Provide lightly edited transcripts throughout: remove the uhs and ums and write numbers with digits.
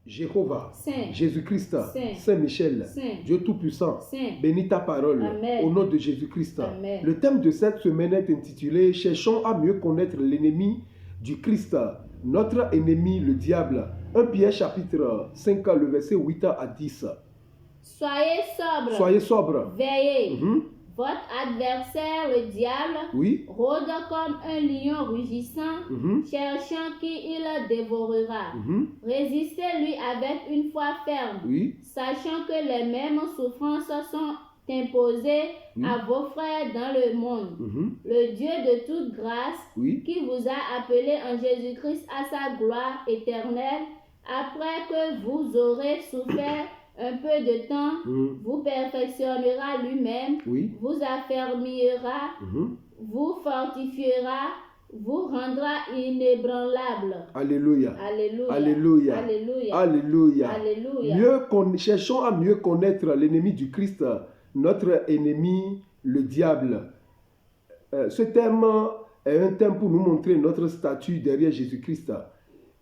Jéhovah, Saint, Jésus-Christ, Saint, Saint-Michel, Saint, Dieu Tout-Puissant, Saint. bénis ta parole Amen. au nom de Jésus-Christ. Amen. Le thème de cette semaine est intitulé « Cherchons à mieux connaître l'ennemi du Christ, notre ennemi le diable ». 1 Pierre chapitre 5, le verset 8 à 10. Soyez sobre. Soyez sobre. Veillez. Mhm. Votre adversaire, le diable, Oui. rôde comme un lion rugissant, Mhm. cherchant qui il dévorera. Mhm. Résistez-lui avec une foi ferme, Oui. sachant que les mêmes souffrances sont imposées Oui. à vos frères dans le monde. Mhm. Le Dieu de toute grâce, Oui. qui vous a appelé en Jésus-Christ à sa gloire éternelle, après que vous aurez souffert un peu de temps, Mhm. vous perfectionnera lui-même, Oui. vous affermira, Mhm. vous fortifiera, vous rendra inébranlable. Alléluia. Alléluia. Alléluia. Alléluia. Alléluia. Alléluia. Cherchons à mieux connaître l'ennemi du Christ, notre ennemi, le diable. Ce thème est un thème pour nous montrer notre statut derrière Jésus-Christ.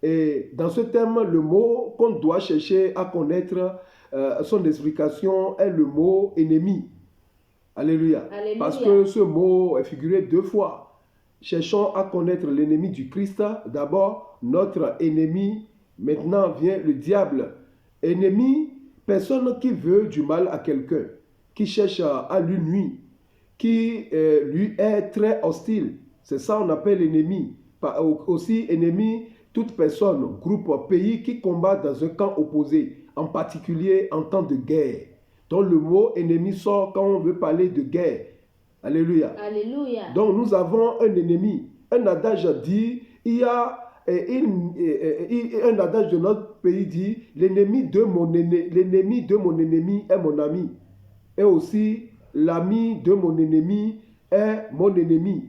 Et dans ce thème, le mot qu'on doit chercher à connaître, son explication est le mot ennemi. Alléluia. Alléluia. Parce que ce mot est figuré 2 fois. Cherchons à connaître l'ennemi du Christ. D'abord, notre ennemi. Maintenant vient le diable. Ennemi, personne qui veut du mal à quelqu'un, qui cherche à lui nuire, qui lui est très hostile. C'est ça qu'on appelle ennemi. Aussi ennemi, toute personne, groupe, pays qui combat dans un camp opposé, en particulier en temps de guerre. Donc le mot ennemi sort quand on veut parler de guerre. Alléluia. Alléluia. Donc nous avons un ennemi. Un adage dit, il y a un adage de notre pays dit, l'ennemi de mon ennemi est mon ami. Et aussi, l'ami de mon ennemi est mon ennemi.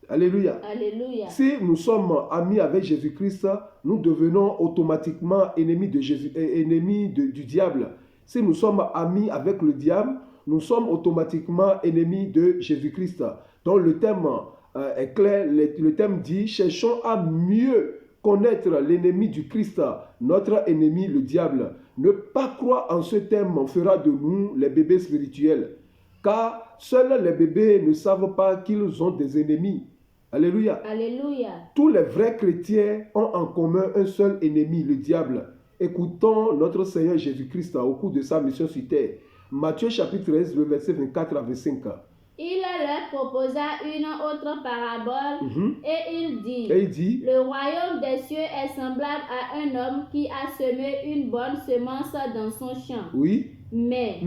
Alléluia. Alléluia. Si nous sommes amis avec Jésus-Christ, nous devenons automatiquement ennemis du diable. Si nous sommes amis avec le diable, nous sommes automatiquement ennemis de Jésus-Christ. Donc le thème est clair. Le thème dit, cherchons à mieux connaître l'ennemi du Christ, notre ennemi le diable. Ne pas croire en ce thème fera de nous les bébés spirituels. Car seuls les bébés ne savent pas qu'ils ont des ennemis. Alléluia. Alléluia. Tous les vrais chrétiens ont en commun un seul ennemi, le diable. Écoutons notre Seigneur Jésus-Christ au cours de sa mission sur terre. Matthieu chapitre 13, le verset 24 à 25. Il leur proposa une autre parabole et il dit, le royaume des cieux est semblable à un homme qui a semé une bonne semence dans son champ. Oui. Mais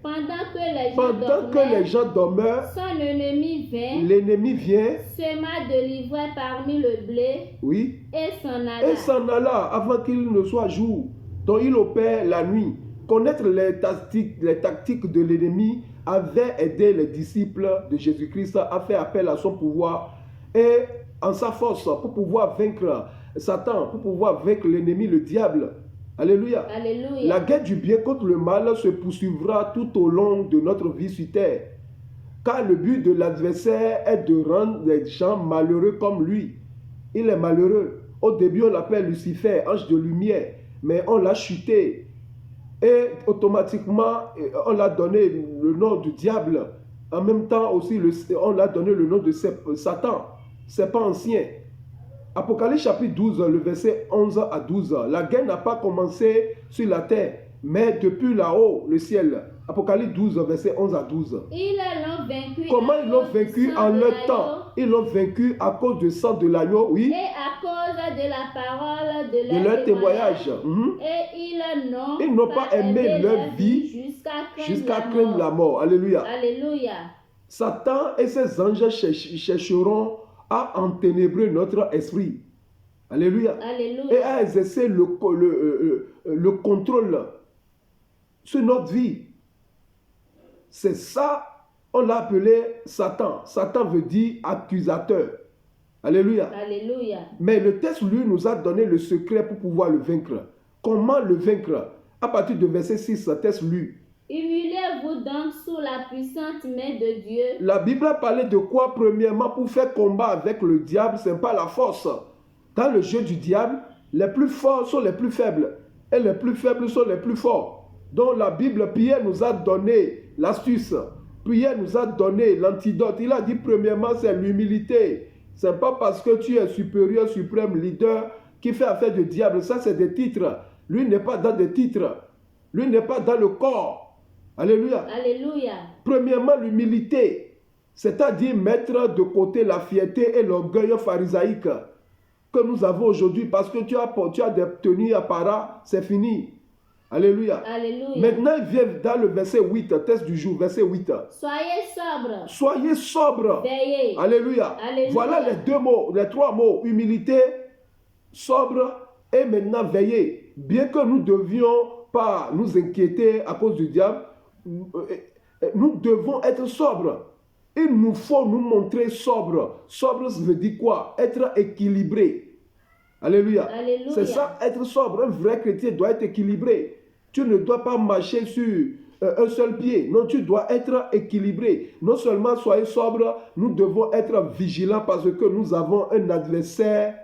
pendant que les gens dormaient, son ennemi l'ennemi vient, sema de l'ivraie parmi le blé, oui, et s'en alla avant qu'il ne soit jour. Donc il opère la nuit. Connaître les tactiques de l'ennemi avait aidé les disciples de Jésus-Christ à faire appel à son pouvoir et en sa force pour pouvoir vaincre Satan, pour pouvoir vaincre l'ennemi, le diable. Alléluia. Alléluia. La guerre du bien contre le mal se poursuivra tout au long de notre vie sur terre. Car le but de l'adversaire est de rendre les gens malheureux comme lui. Il est malheureux. Au début, on l'appelle Lucifer, ange de lumière, mais on l'a chuté. Et automatiquement, on l'a donné le nom du diable. En même temps aussi, on l'a donné le nom de Satan, serpent ancien. Apocalypse chapitre 12, le verset 11 à 12. La guerre n'a pas commencé sur la terre, mais depuis là-haut, le ciel. Apocalypse 12, verset 11 à 12. Ils l'ont vaincu. Comment ils l'ont vaincu en leur temps? Ils l'ont vaincu à cause du sang de l'agneau, oui. Et à cause de la parole de leur témoignage. Et ils n'ont pas aimé leur vie jusqu'à craindre la mort. Alléluia. Alléluia. Satan et ses anges chercheront à enténébrer notre esprit. Alléluia. Alléluia. Et à exercer le contrôle sur notre vie. C'est ça, on l'a appelé Satan. Satan veut dire accusateur. Alléluia. Alléluia. Mais le texte, lui, nous a donné le secret pour pouvoir le vaincre. Comment le vaincre? À partir de verset 6, le texte lu. Humiliez-vous donc sous la puissante main de Dieu. La Bible a parlé de quoi? Premièrement, pour faire combat avec le diable, ce n'est pas la force. Dans le jeu du diable, les plus forts sont les plus faibles. et les plus faibles sont les plus forts. Donc la Bible, Pierre nous a donné l'astuce. Pierre nous a donné l'antidote. Il a dit premièrement, c'est l'humilité. Ce n'est pas parce que tu es supérieur, suprême, leader qui fait affaire de diable. Ça, c'est des titres. Lui n'est pas dans des titres. Lui n'est pas dans le corps. Alléluia. Alléluia. Premièrement, l'humilité. C'est-à-dire mettre de côté la fierté et l'orgueil pharisaïque que nous avons aujourd'hui. Parce que tu as des tenues apparat, c'est fini. Alléluia. Alléluia. Maintenant, il vient dans le verset 8, test du jour, verset 8. Soyez sobre. Soyez sobre. Veillez. Alléluia. Alléluia. Voilà les deux mots, les trois mots. Humilité, sobre et maintenant veiller. Bien que nous ne devions pas nous inquiéter à cause du diable, nous devons être sobres. Il nous faut nous montrer sobres. Sobre, ça veut dire quoi? Être équilibré. Alléluia. Alléluia. C'est ça, être sobre. Un vrai chrétien doit être équilibré. Tu ne dois pas marcher sur un seul pied. Non, tu dois être équilibré. Non seulement soyez sobre, nous devons être vigilants parce que nous avons un adversaire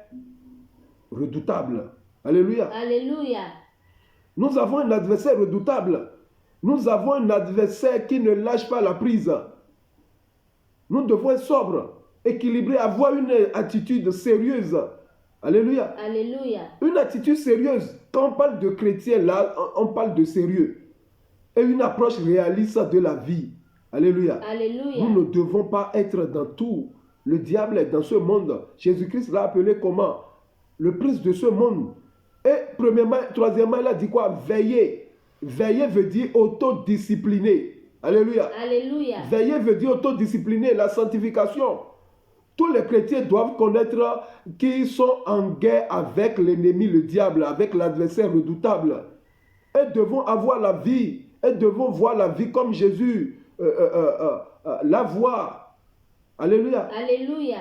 redoutable. Alléluia. Alléluia. Nous avons un adversaire redoutable. Nous avons un adversaire qui ne lâche pas la prise. Nous devons être sobres, équilibrés, avoir une attitude sérieuse. Alléluia. Alléluia. Une attitude sérieuse. Quand on parle de chrétien, là, on parle de sérieux. Et une approche réaliste de la vie. Alléluia. Alléluia. Nous ne devons pas être dans tout. Le diable est dans ce monde. Jésus-Christ l'a appelé comment? Le prince de ce monde. Et premièrement, troisièmement, il a dit quoi? Veiller. Veiller veut dire autodiscipliner. Alléluia. Alléluia. Veiller veut dire autodiscipliner, la sanctification. Tous les chrétiens doivent connaître qu'ils sont en guerre avec l'ennemi, le diable, avec l'adversaire redoutable. Et devons avoir la vie. Et devons voir la vie comme Jésus la voit. Alléluia. Alléluia.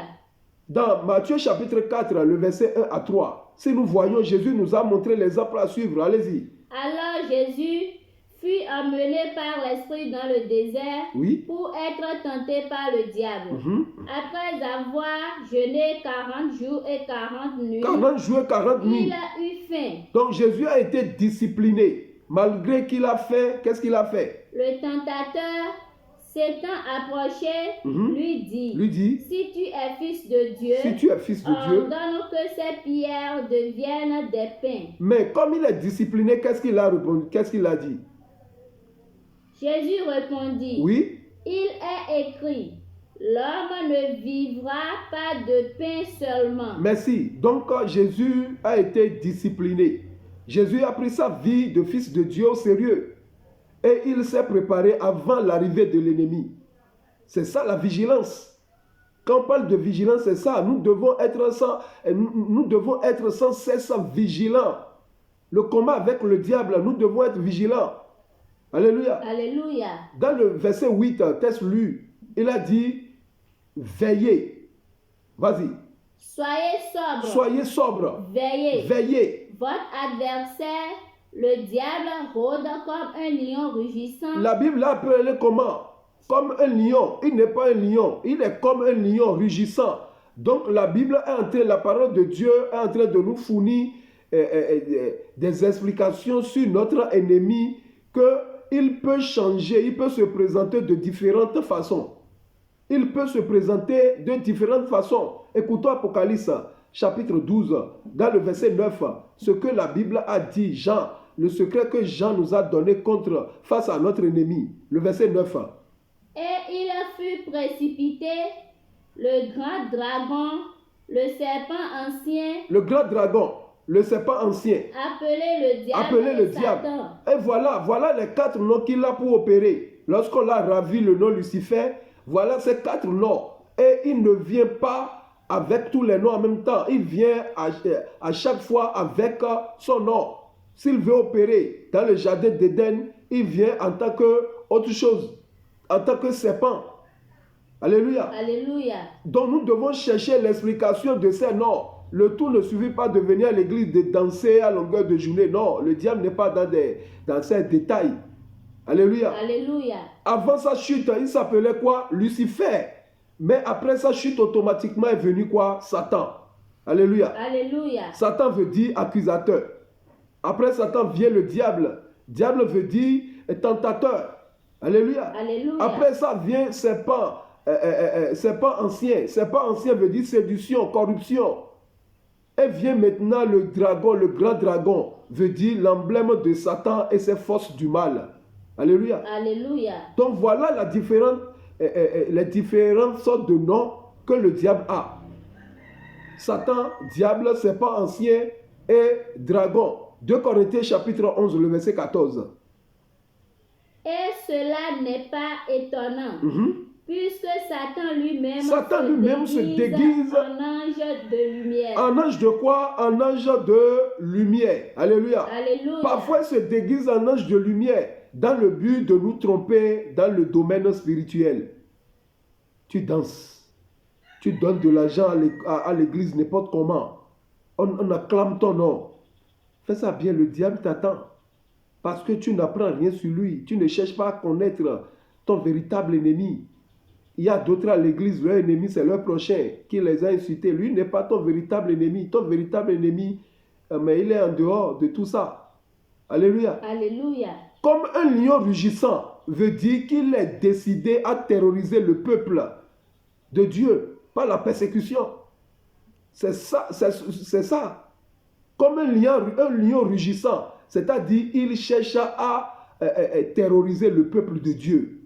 Dans Matthieu chapitre 4, le verset 1 à 3, si nous voyons, Jésus nous a montré l'exemple à suivre. Allez-y. Alors Jésus fut emmené par l'Esprit dans le désert pour être tenté par le diable. Après avoir jeûné 40 jours et 40 nuits, 40 jours et 40 nuits. Il a eu faim. Donc Jésus a été discipliné. Malgré qu'il a fait, qu'est-ce qu'il a fait? Le tentateur, s'étant approché, lui dit, si tu es fils de Dieu, ordonne que ces pierres deviennent des pains. Mais comme il est discipliné, qu'est-ce qu'il a répondu? Qu'est-ce qu'il a dit? Jésus répondit, il est écrit, l'homme ne vivra pas de pain seulement. Merci. Donc Jésus a été discipliné. Jésus a pris sa vie de fils de Dieu au sérieux. Et il s'est préparé avant l'arrivée de l'ennemi. C'est ça la vigilance. Quand on parle de vigilance, c'est ça. Nous devons être sans cesse vigilants. Le combat avec le diable, nous devons être vigilants. Alléluia. Alléluia. Dans le verset 8, texte lu, il a dit, veillez. Vas-y. Soyez sobre. Soyez sobre. Veillez. Veillez. Votre adversaire, le diable, rôde comme un lion rugissant. La Bible l'a appelé comment? Comme un lion. Il n'est pas un lion. Il est comme un lion rugissant. Donc la Bible est en train, la parole de Dieu est en train de nous fournir des explications sur notre ennemi, qu'il peut changer, il peut se présenter de différentes façons. Il peut se présenter de différentes façons. Écoutons Apocalypse chapitre 12, dans le verset 9, ce que la Bible a dit, Jean, le secret que Jean nous a donné face à notre ennemi. Le verset 9. Et il fut précipité, le grand dragon, le serpent ancien. Le grand dragon, le serpent ancien. Appelé le diable. Et voilà les 4 noms qu'il a pour opérer. Lorsqu'on a ravi le nom Lucifer, voilà ces 4 noms. Et il ne vient pas avec tous les noms en même temps. Il vient à chaque fois avec son nom. S'il veut opérer dans le jardin d'Éden, il vient en tant que autre chose, en tant que serpent. Alléluia. Alléluia. Donc nous devons chercher l'explication de ces noms. Le tout ne suffit pas de venir à l'église de danser à longueur de journée. Non, le diable n'est pas dans ces détails. Alléluia. Alléluia. Avant sa chute, il s'appelait quoi? Lucifer. Mais après sa chute, automatiquement est venu quoi? Satan. Alléluia. Alléluia. Satan veut dire accusateur. Après Satan vient le diable. Diable veut dire tentateur. Alléluia. Alléluia. Après ça vient serpent. Serpent ancien. Serpent ancien veut dire séduction, corruption. Et vient maintenant le dragon, le grand dragon, veut dire l'emblème de Satan et ses forces du mal. Alléluia. Alléluia. Donc voilà les différentes sortes de noms que le diable a. Satan, diable, serpent ancien et dragon. 2 Corinthiens chapitre 11, le verset 14. Et cela n'est pas étonnant, puisque Satan lui-même se déguise en ange de lumière. En ange de quoi? En ange de lumière. Alléluia. Alléluia. Parfois, il se déguise en ange de lumière dans le but de nous tromper dans le domaine spirituel. Tu danses. Tu donnes de l'argent à l'église n'importe comment. On acclame ton nom. Fais ça bien, le diable t'attend. Parce que tu n'apprends rien sur lui. Tu ne cherches pas à connaître ton véritable ennemi. Il y a d'autres à l'église, leur ennemi c'est leur prochain qui les a insultés. Lui n'est pas ton véritable ennemi. Ton véritable ennemi, mais il est en dehors de tout ça. Alléluia. Alléluia. Comme un lion rugissant veut dire qu'il est décidé à terroriser le peuple de Dieu par la persécution. C'est ça, c'est ça. Comme un lion rugissant, c'est-à-dire il cherche à terroriser le peuple de Dieu.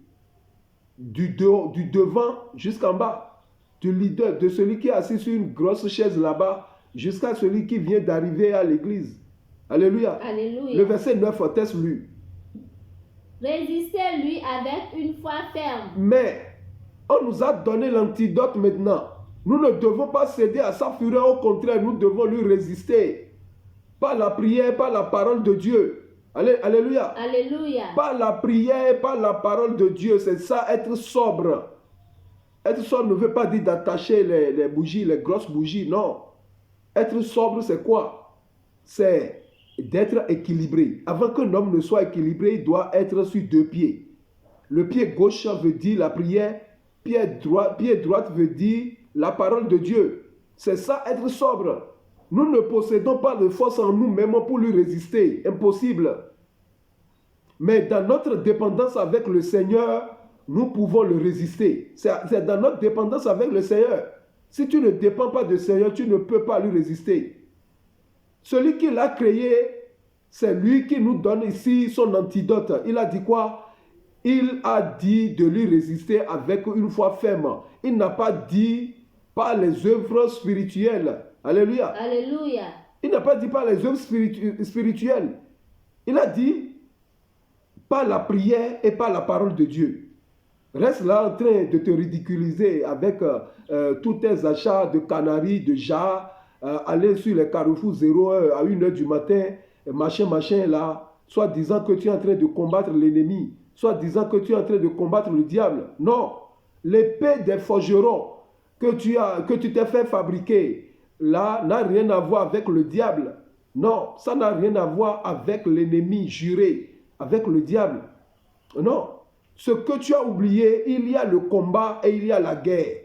Du devant jusqu'en bas. Du leader, de celui qui est assis sur une grosse chaise là-bas, jusqu'à celui qui vient d'arriver à l'église. Alléluia. Alléluia. Le verset 9, teste-lui. Résistez-lui avec une foi ferme. Mais on nous a donné l'antidote maintenant. Nous ne devons pas céder à sa fureur, au contraire, nous devons lui résister. Par la prière, par la parole de Dieu. Alléluia. Alléluia. Par la prière, par la parole de Dieu, c'est ça, être sobre. Être sobre ne veut pas dire d'attacher les bougies, les grosses bougies, non. Être sobre, c'est quoi? C'est d'être équilibré. Avant qu'un homme ne soit équilibré, il doit être sur 2 pieds. Le pied gauche veut dire la prière, pied droite veut dire la parole de Dieu. C'est ça, être sobre. Nous ne possédons pas de force en nous-mêmes pour lui résister. Impossible. Mais dans notre dépendance avec le Seigneur, nous pouvons le résister. C'est dans notre dépendance avec le Seigneur. Si tu ne dépends pas du Seigneur, tu ne peux pas lui résister. Celui qui l'a créé, c'est lui qui nous donne ici son antidote. Il a dit quoi? Il a dit de lui résister avec une foi ferme. Il n'a pas dit par les œuvres spirituelles. Alléluia. Alléluia. Il n'a pas dit par les œuvres spirituelles. Il a dit par la prière et par la parole de Dieu. Reste là en train de te ridiculiser avec tous tes achats de canaries, de jarres, aller sur les carrefours 01 à 1h du matin, machin là, soit disant que tu es en train de combattre l'ennemi, soit disant que tu es en train de combattre le diable. Non, l'épée des forgerons que tu t'es fait fabriquer, là, n'a rien à voir avec le diable. Non, ça n'a rien à voir avec l'ennemi juré, avec le diable. Non. Ce que tu as oublié, il y a le combat et il y a la guerre.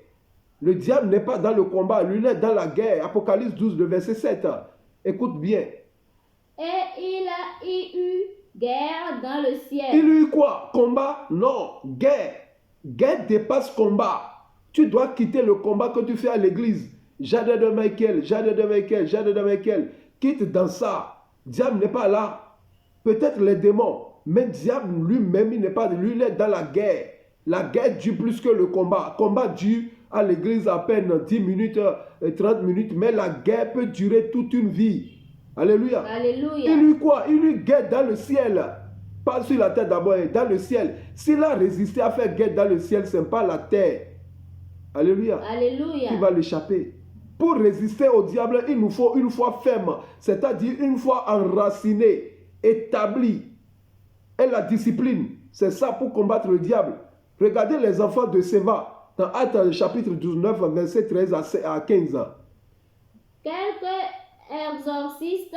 Le diable n'est pas dans le combat, lui il est dans la guerre. Apocalypse 12, le verset 7. Écoute bien. Et il a eu guerre dans le ciel. Il y a eu quoi? Combat? Non, guerre. Guerre dépasse combat. Tu dois quitter le combat que tu fais à l'église. Jardin de Michael, jardin de Michael, jardin de Michael. Quitte dans ça. Diable n'est pas là. Peut-être les démons. Mais le diable lui-même, il n'est pas de lui, il est dans la guerre. La guerre dure plus que le combat. Le combat dure à l'église à peine 10 minutes, 30 minutes, mais la guerre peut durer toute une vie. Alléluia. Alléluia. Il lui quoi? Il lui guerre dans le ciel. Pas sur la terre d'abord, dans le ciel. S'il a résisté à faire guerre dans le ciel, ce n'est pas la terre. Alléluia. Alléluia. Qui va l'échapper. Pour résister au diable, il nous faut une foi ferme, c'est-à-dire une foi enracinée, établie. Et la discipline, c'est ça pour combattre le diable. Regardez les enfants de Séva, dans Actes chapitre 19, verset 13 à 15. Quelques exorcistes,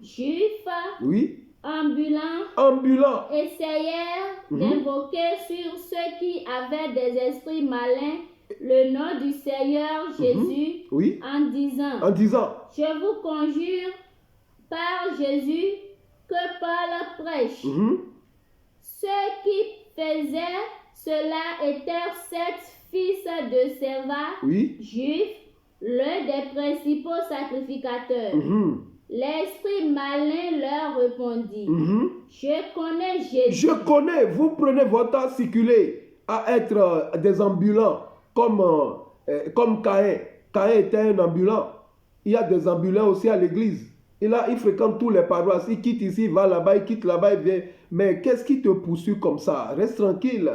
juifs, oui, ambulants, essayèrent d'invoquer sur ceux qui avaient des esprits malins le nom du Seigneur Jésus, oui, en disant, en disant, je vous conjure par Jésus que Paul prêche. Ceux qui faisaient cela étaient 7 fils de Séva, juifs, l'un des principaux sacrificateurs. L'esprit malin leur répondit, je connais Jésus. Je connais, vous prenez votre temps circulé à être des ambulants comme Caïn. Caïn était un ambulant. Il y a des ambulants aussi à l'église. Il fréquente tous les paroisses. Il quitte ici, il va là-bas, il quitte là-bas, il vient. Mais qu'est-ce qui te poursuit comme ça? Reste tranquille.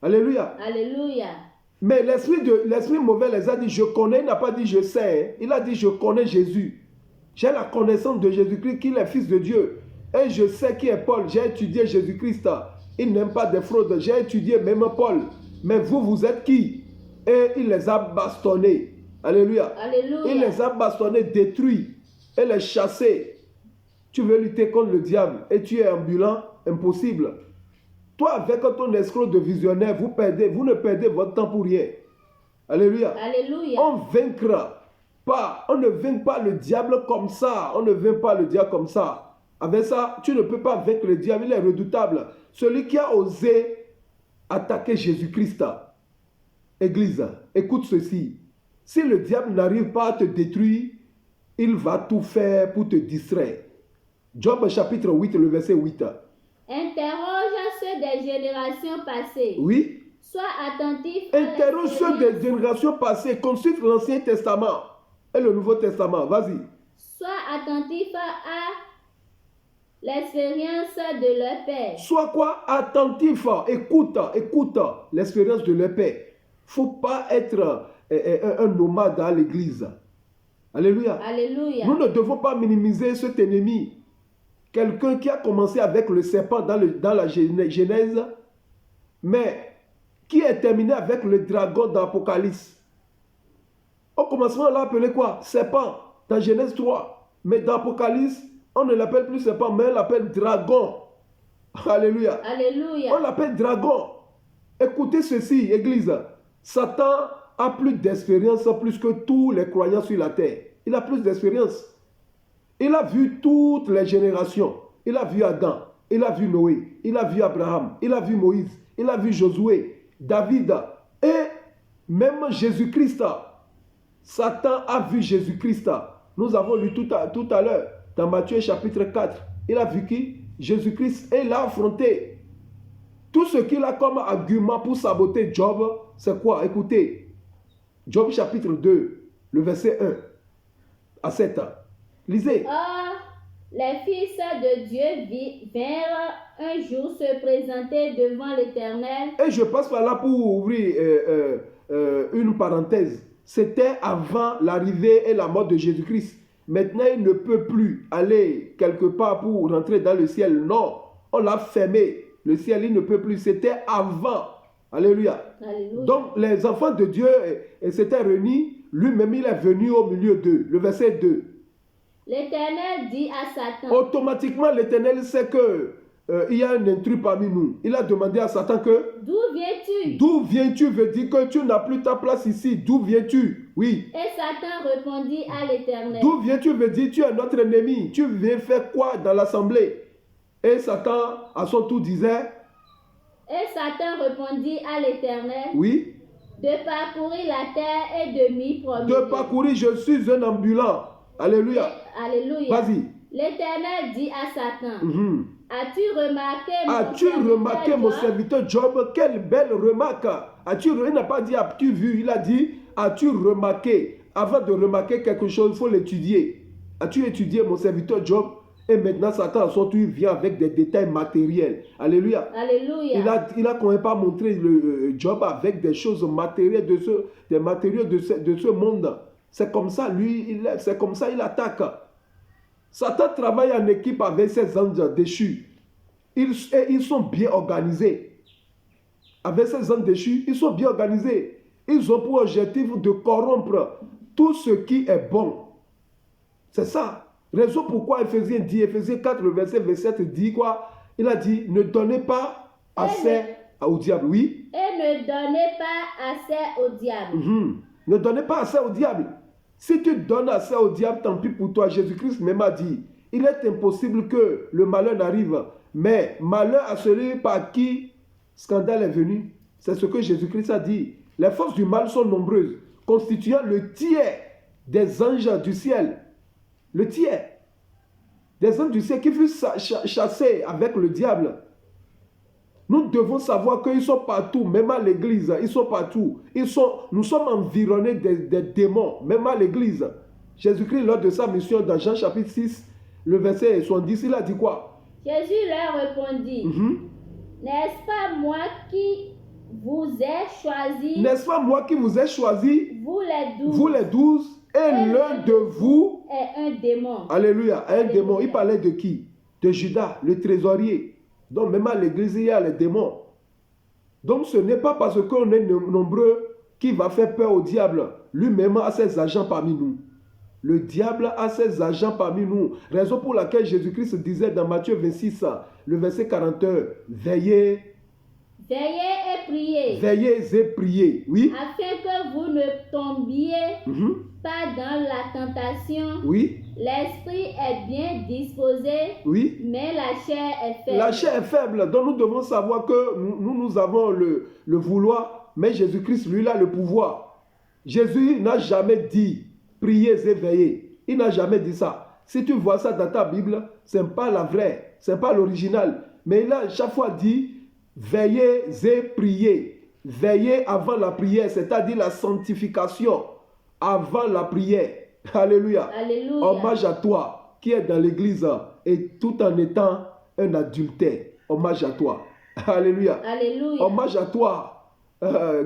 Alléluia. Alléluia. Mais l'esprit mauvais les a dit, je connais. Il n'a pas dit, je sais. Il a dit, je connais Jésus. J'ai la connaissance de Jésus-Christ, qu'il est fils de Dieu. Et je sais qui est Paul. J'ai étudié Jésus-Christ. Il n'aime pas des fraudes. J'ai étudié même Paul. Mais vous êtes qui? Et il les a bastonnés. Alléluia. Alléluia. Il les a bastonnés, détruits. Et les chassés. Tu veux lutter contre le diable et tu es ambulant? Impossible. Toi, avec ton escroc de visionnaire, vous ne perdez votre temps pour rien. Alléluia. Alléluia. On vaincra pas. On ne vainc pas le diable comme ça. On ne vainc pas le diable comme ça. Avec ça, tu ne peux pas vaincre le diable. Il est redoutable. Celui qui a osé attaquer Jésus-Christ. Église, écoute ceci. Si le diable n'arrive pas à te détruire, il va tout faire pour te distraire. Job chapitre 8, le verset 8. Interroge ceux des générations passées. Oui. Sois attentif. Interroge ceux des générations passées. Consulte l'Ancien Testament et le Nouveau Testament. Vas-y. Sois attentif à l'expérience de leur père. Sois quoi? Attentif. Écoute l'expérience de leur père. Il ne faut pas être un nomade à l'église. Alléluia. Alléluia. Nous ne devons pas minimiser cet ennemi. Quelqu'un qui a commencé avec le serpent dans la Genèse, mais qui est terminé avec le dragon dans l'Apocalypse. Au commencement, on l'a appelé quoi? Serpent, dans Genèse 3. Mais dans l'Apocalypse, on ne l'appelle plus serpent, mais on l'appelle dragon. Alléluia. Alléluia. On l'appelle dragon. Écoutez ceci, Église. Satan a plus d'expérience plus que tous les croyants sur la terre. Il a plus d'expérience. Il a vu toutes les générations. Il a vu Adam, il a vu Noé, il a vu Abraham, il a vu Moïse, il a vu Josué, David et même Jésus-Christ. Satan a vu Jésus-Christ. Nous avons lu tout à l'heure dans Matthieu chapitre 4. Il a vu qui? Jésus-Christ, et il l'a affronté. Tout ce qu'il a comme argument pour saboter Job, c'est quoi? Écoutez, Job chapitre 2, le verset 1 à 7. Lisez. Or, les fils de Dieu vinrent un jour se présenter devant l'Éternel. Et je passe par là pour ouvrir une parenthèse. C'était avant l'arrivée et la mort de Jésus-Christ. Maintenant, il ne peut plus aller quelque part pour rentrer dans le ciel. Non, on l'a fermé. Le ciel, il ne peut plus. C'était avant. Alléluia. Alléluia. Donc, les enfants de Dieu s'étaient réunis. Lui-même, il est venu au milieu d'eux. Le verset 2. L'Éternel dit à Satan. Automatiquement, l'Éternel sait que il y a un intrus parmi nous. Il a demandé à Satan que... D'où viens-tu? D'où viens-tu veut dire que tu n'as plus ta place ici. D'où viens-tu? Oui. Et Satan répondit à l'Éternel. D'où viens-tu veut dire tu es notre ennemi. Tu viens faire quoi dans l'assemblée? Et Satan, à son tour, disait... Et Satan répondit à l'Éternel. Oui. De parcourir la terre et de m'y promener. De parcourir, je suis un ambulant. Alléluia. Alléluia. Vas-y. L'Éternel dit à Satan. As-tu remarqué mon serviteur Job? Quelle belle remarque. Il n'a pas dit as-tu vu, il a dit as-tu remarqué. Avant de remarquer quelque chose, il faut l'étudier. As-tu étudié mon serviteur Job? Et maintenant, Satan, à son tour, vient avec des détails matériels. Alléluia. Alléluia. Il a quand même pas montré le Job avec des choses matérielles, des matériaux de ce monde. C'est comme ça, c'est comme ça, il attaque. Satan travaille en équipe avec ses anges déchus. Ils sont bien organisés. Avec ces anges déchus, ils sont bien organisés. Ils ont pour objectif de corrompre tout ce qui est bon. C'est ça. Raison pourquoi Éphésiens 4, le verset 27 dit quoi? Il a dit, ne donnez pas assez au diable. Oui. Et ne donnez pas assez au diable. Ne donnez pas assez au diable. Si tu donnes assez au diable, tant pis pour toi. Jésus-Christ même a dit, il est impossible que le malheur n'arrive, mais malheur à celui par qui scandale est venu. C'est ce que Jésus-Christ a dit. Les forces du mal sont nombreuses, constituant le tiers des anges du ciel. Le tiers des anges du ciel qui furent chassés avec le diable. Nous devons savoir qu'ils sont partout, même à l'église, ils sont partout. Nous sommes environnés des démons, même à l'église. Jésus-Christ, lors de sa mission dans Jean chapitre 6, le verset 70, il a dit quoi? Jésus leur répondit, n'est-ce pas moi qui vous ai choisi? N'est-ce pas moi qui vous ai choisi? Vous les 12, et l'un de vous est un démon. Alléluia, un démon. Il parlait de qui? De Judas, le trésorier. Donc même à l'église, il y a les démons. Donc ce n'est pas parce qu'on est nombreux qui va faire peur au diable. Lui-même a ses agents parmi nous. Le diable a ses agents parmi nous. Raison pour laquelle Jésus-Christ disait dans Matthieu 26, le verset 41, veillez. Veillez et priez. Veillez et priez, oui. Afin que vous ne tombiez pas dans la tentation. Oui. L'esprit est bien disposé, oui. Mais la chair est faible. La chair est faible, donc nous devons savoir que nous avons le vouloir, mais Jésus-Christ, lui, il a le pouvoir. Jésus n'a jamais dit priez et veillez. Il n'a jamais dit ça. Si tu vois ça dans ta Bible, ce n'est pas la vraie, ce n'est pas l'original. Mais il a chaque fois dit veillez et priez. Veillez avant la prière, c'est-à-dire la sanctification avant la prière. Alléluia. Alléluia. Hommage à toi qui es dans l'église et tout en étant un adultère. Hommage à toi. Alléluia. Alléluia. Hommage à toi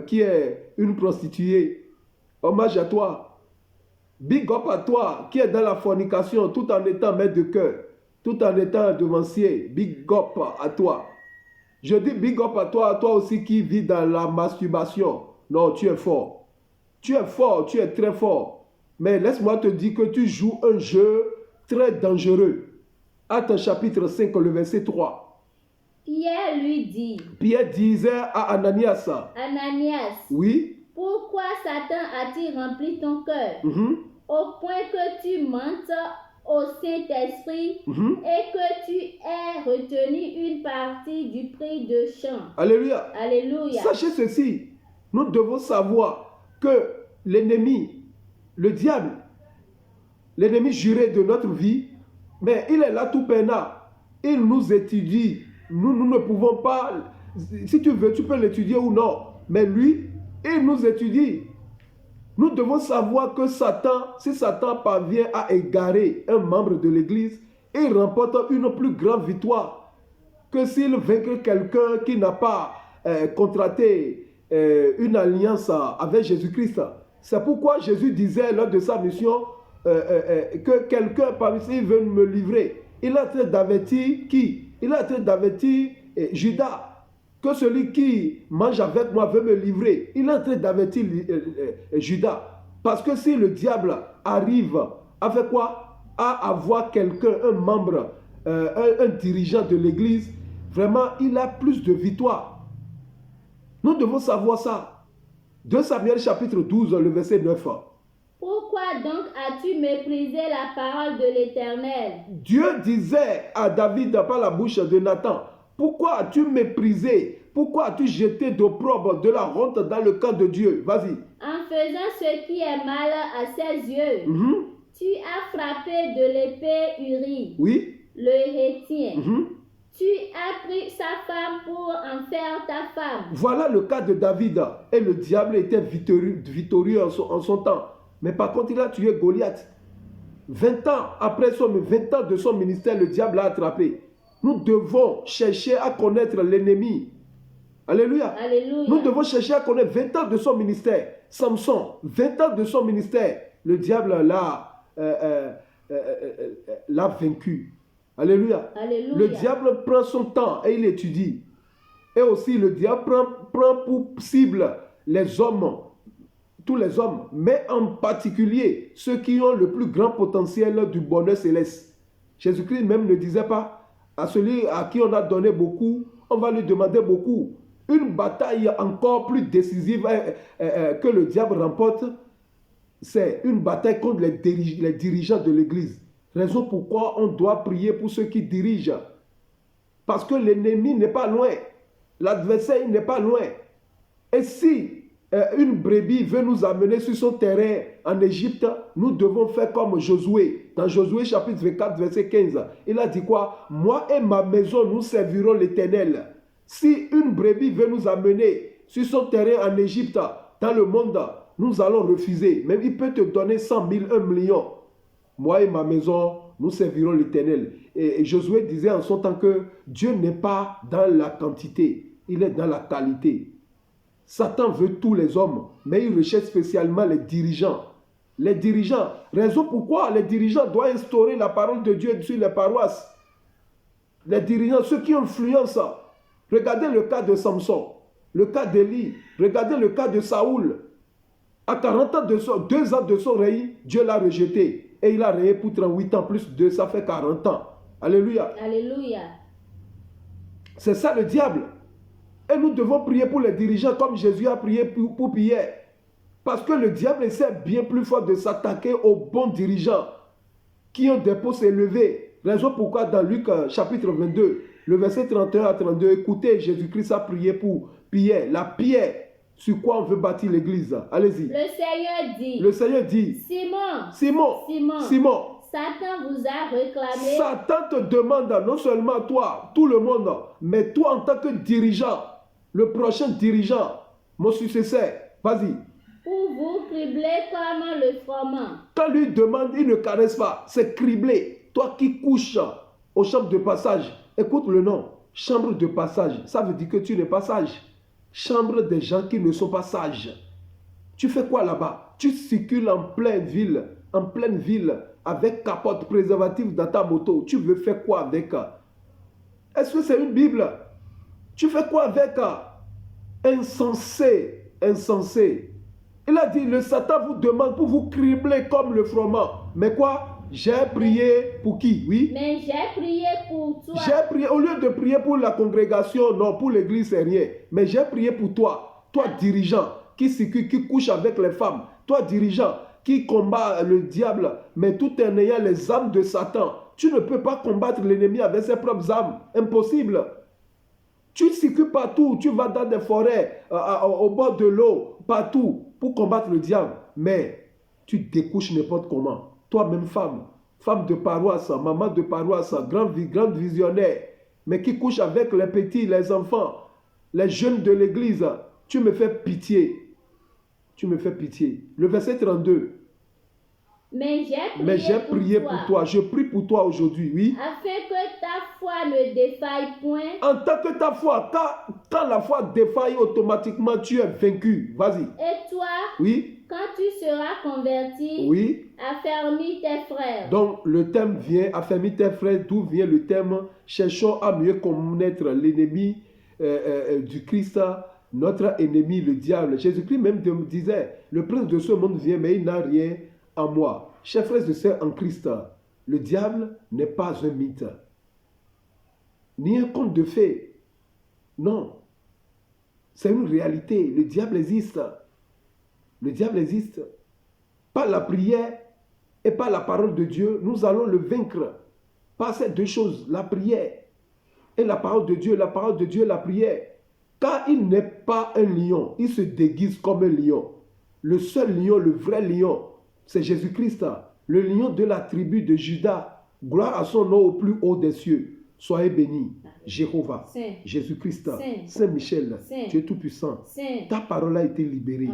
qui est une prostituée. Hommage à toi. Big up à toi qui est dans la fornication tout en étant maître de cœur, tout en étant devancier. Big up à toi. Je dis big up à toi aussi qui vis dans la masturbation. Non, tu es fort. Tu es fort, tu es très fort. Mais laisse-moi te dire que tu joues un jeu très dangereux. Actes chapitre 5, le verset 3. Pierre lui dit. Pierre disait à Ananias. Ananias. Oui. Pourquoi Satan a-t-il rempli ton cœur au point que tu mentes au Saint-Esprit et que tu aies retenu une partie du prix de champ? Alléluia. Alléluia. Sachez ceci. Nous devons savoir que l'ennemi, le diable, l'ennemi juré de notre vie, mais il est là tout peinard. Il nous étudie. Nous ne pouvons pas, si tu veux, tu peux l'étudier ou non. Mais lui, il nous étudie. Nous devons savoir que Satan, si Satan parvient à égarer un membre de l'église, il remporte une plus grande victoire que s'il vaincre quelqu'un qui n'a pas contracté une alliance avec Jésus-Christ. C'est pourquoi Jésus disait lors de sa mission que quelqu'un parmi eux veut me livrer. Il a en train d'avertir qui? Il a en train d'avertir Judas. Que celui qui mange avec moi veut me livrer. Il est en train d'avertir Judas. Parce que si le diable arrive avec quoi? À avoir quelqu'un, un membre, un dirigeant de l'église, vraiment, il a plus de victoire. Nous devons savoir ça. 2 Samuel chapitre 12, le verset 9. Pourquoi donc as-tu méprisé la parole de l'Éternel? Dieu disait à David par la bouche de Nathan, pourquoi as-tu méprisé? Pourquoi as-tu jeté d'opprobre, de la honte dans le camp de Dieu? Vas-y. En faisant ce qui est mal à ses yeux, tu as frappé de l'épée Uri, le Hétien. Tu as pris sa femme pour en faire ta femme. Voilà le cas de David. Et le diable était victorieux en son temps. Mais par contre, il a tué Goliath. 20 ans après 20 ans de son ministère, le diable l'a attrapé. Nous devons chercher à connaître l'ennemi. Alléluia. Alléluia. Nous devons chercher à connaître 20 ans de son ministère. Samson, 20 ans de son ministère. Le diable l'a vaincu. Alléluia. Alléluia. Le diable prend son temps et il étudie. Et aussi le diable prend pour cible les hommes, tous les hommes, mais en particulier ceux qui ont le plus grand potentiel du bonheur céleste. Jésus-Christ même ne disait pas à celui à qui on a donné beaucoup, on va lui demander beaucoup. Une bataille encore plus décisive que le diable remporte, c'est une bataille contre les dirigeants de l'Église. Raison pourquoi on doit prier pour ceux qui dirigent. Parce que l'ennemi n'est pas loin. L'adversaire n'est pas loin. Et si une brebis veut nous amener sur son terrain en Égypte, nous devons faire comme Josué. Dans Josué chapitre 24, verset 15, il a dit quoi? Moi et ma maison, nous servirons l'Éternel. Si une brebis veut nous amener sur son terrain en Égypte, dans le monde, nous allons refuser. Même il peut te donner 100 000, 1 million. Moi et ma maison, nous servirons l'Éternel. Et Josué disait en son temps que Dieu n'est pas dans la quantité, il est dans la qualité. Satan veut tous les hommes, mais il recherche spécialement les dirigeants. Les dirigeants, raison pourquoi les dirigeants doivent instaurer la parole de Dieu sur les paroisses. Les dirigeants, ceux qui influencent. Regardez le cas de Samson, le cas d'Élie, regardez le cas de Saoul. À 40 ans 2 ans de son règne, Dieu l'a rejeté. Et il a régné pour 38 ans, plus 2, ça fait 40 ans. Alléluia. Alléluia. C'est ça le diable. Et nous devons prier pour les dirigeants comme Jésus a prié pour Pierre. Parce que le diable essaie bien plus fort de s'attaquer aux bons dirigeants qui ont des postes élevés. Raison pourquoi dans Luc chapitre 22, le verset 31 à 32, écoutez, Jésus-Christ a prié pour Pierre. La pierre sur quoi on veut bâtir l'église. Allez-y. Le Seigneur dit. Simon. Satan vous a réclamé. Satan te demande, non seulement toi, tout le monde, mais toi en tant que dirigeant, le prochain dirigeant, mon successeur, vas-y. Pour vous cribler comme le froment. Quand lui demande, il ne caresse pas, c'est cribler. Toi qui couches aux chambres de passage, écoute le nom, chambre de passage, ça veut dire que tu n'es pas sage. Chambre des gens qui ne sont pas sages. Tu fais quoi là-bas? Tu circules en pleine ville, avec capote préservative dans ta moto. Tu veux faire quoi avec? Est-ce que c'est une Bible? Tu fais quoi avec? Insensé. Il a dit, le Satan vous demande pour vous cribler comme le froment. Mais quoi? J'ai prié pour qui? Oui. Mais j'ai prié pour toi. J'ai prié, au lieu de prier pour la congrégation, non, pour l'église, c'est rien. Mais j'ai prié pour toi. Toi, dirigeant, qui couche avec les femmes. Toi, dirigeant, qui combat le diable, mais tout en ayant les âmes de Satan. Tu ne peux pas combattre l'ennemi avec ses propres âmes. Impossible. Tu circules partout. Tu vas dans des forêts, au bord de l'eau, partout, pour combattre le diable. Mais tu découches n'importe comment. Toi-même femme de paroisse, maman de paroisse, grande visionnaire, mais qui couche avec les petits, les enfants, les jeunes de l'église, tu me fais pitié. Le verset 32. Mais j'ai prié pour toi. Je prie pour toi aujourd'hui, oui. Afin que ta foi ne défaille point. En tant que ta foi, quand la foi défaille automatiquement, tu es vaincu. Vas-y. Et toi, oui. Quand tu seras converti, oui. Affermis tes frères. Donc le thème vient, affermis tes frères, d'où vient le thème? Cherchons à mieux connaître l'ennemi du Christ, notre ennemi, le diable. Jésus-Christ même disait, le prince de ce monde vient, mais il n'a rien en moi. Chers frères et sœurs en Christ, le diable n'est pas un mythe, ni un conte de fées. Non, c'est une réalité. Le diable existe. Le diable existe. Par la prière et par la parole de Dieu, nous allons le vaincre. Par ces deux choses, la prière et la parole de Dieu, la prière. Car il n'est pas un lion, il se déguise comme un lion. Le seul lion, le vrai lion, c'est Jésus-Christ, le lion de la tribu de Juda. Gloire à son nom au plus haut des cieux. Soyez bénis, Jéhovah, Jésus-Christ, Saint-Michel, Dieu Tout-Puissant. Ta parole a été libérée.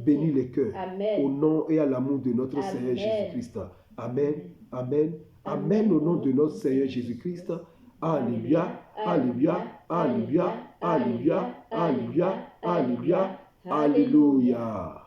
Bénis les cœurs. Au nom et à l'amour de notre Seigneur Jésus-Christ. Amen, amen, amen au nom de notre Seigneur Jésus-Christ. Alléluia, alléluia, alléluia, alléluia, alléluia, alléluia, alléluia.